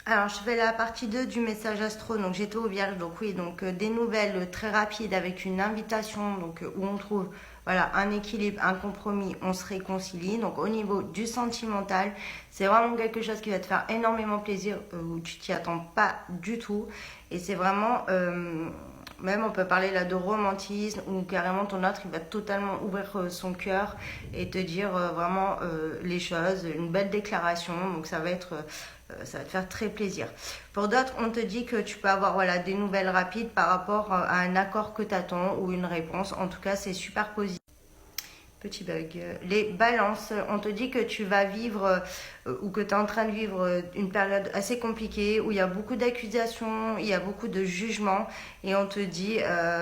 Alors, je fais la partie 2 du message astro, donc j'étais au Vierge, donc oui, donc des nouvelles très rapides avec une invitation, donc où on trouve voilà un équilibre, un compromis, on se réconcilie. Donc au niveau du sentimental, c'est vraiment quelque chose qui va te faire énormément plaisir, où tu t'y attends pas du tout, et c'est vraiment même on peut parler là de romantisme ou carrément ton autre il va totalement ouvrir son cœur et te dire vraiment les choses, une belle déclaration, donc ça va te faire très plaisir. Pour d'autres, on te dit que tu peux avoir voilà, des nouvelles rapides par rapport à un accord que tu attends ou une réponse. En tout cas, c'est super positif. Petit bug. Les balances, on te dit que tu vas vivre ou que tu es en train de vivre une période assez compliquée où il y a beaucoup d'accusations, il y a beaucoup de jugements et on te dit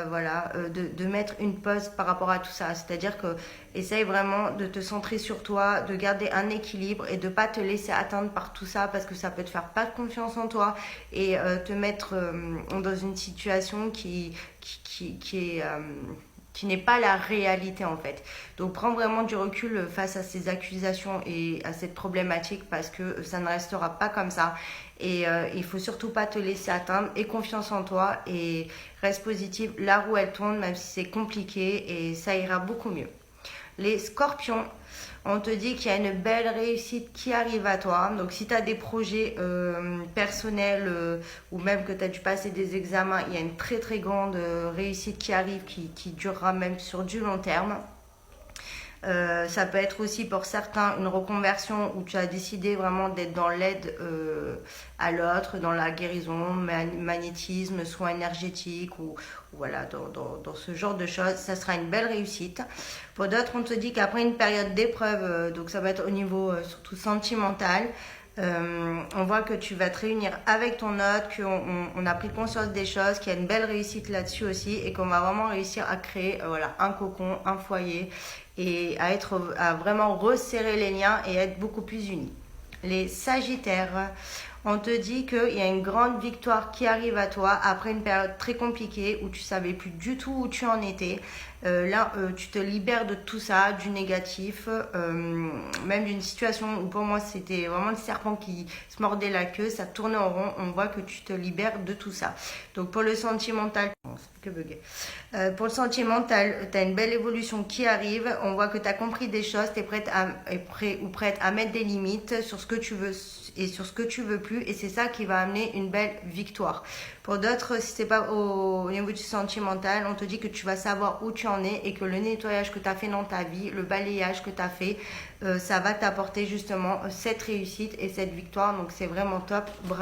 voilà, de mettre une pause par rapport à tout ça. C'est-à-dire que essaye vraiment de te centrer sur toi, de garder un équilibre et de ne pas te laisser atteindre par tout ça parce que ça peut te faire pas de confiance en toi et te mettre dans une situation qui est qui n'est pas la réalité en fait. Donc prends vraiment du recul face à ces accusations et à cette problématique parce que ça ne restera pas comme ça. Et il faut surtout pas te laisser atteindre. Aie confiance en toi et reste positive. La roue elle tourne même si c'est compliqué et ça ira beaucoup mieux. Les scorpions, on te dit qu'il y a une belle réussite qui arrive à toi. Donc si tu as des projets personnels ou même que tu as dû passer des examens, il y a une très très grande réussite qui arrive, qui durera même sur du long terme. Ça peut être aussi pour certains une reconversion où tu as décidé vraiment d'être dans l'aide à l'autre, dans la guérison, magnétisme, soins énergétiques ou voilà, dans ce genre de choses. Ça sera une belle réussite. Pour d'autres, on te dit qu'après une période d'épreuve, donc ça va être au niveau surtout sentimental, on voit que tu vas te réunir avec ton hôte, qu'on a pris conscience des choses, qu'il y a une belle réussite là-dessus aussi et qu'on va vraiment réussir à créer voilà, un cocon, un foyer et à vraiment resserrer les liens et être beaucoup plus unis. Les Sagittaires, on te dit qu'il y a une grande victoire qui arrive à toi après une période très compliquée où tu savais plus du tout où tu en étais. Là, tu te libères de tout ça, du négatif, même d'une situation où pour moi c'était vraiment le serpent qui se mordait la queue, ça tournait en rond. On voit que tu te libères de tout ça. Donc pour le sentimental, que bugger. Pour le sentimental, tu as une belle évolution qui arrive. On voit que tu as compris des choses, tu es prête à mettre des limites sur ce que tu veux et sur ce que tu veux plus. Et c'est ça qui va amener une belle victoire. Pour d'autres, si c'est pas au niveau du sentimental, on te dit que tu vas savoir où tu en es et que le nettoyage que tu as fait dans ta vie, le balayage que tu as fait, ça va t'apporter justement cette réussite et cette victoire. Donc c'est vraiment top. Bravo.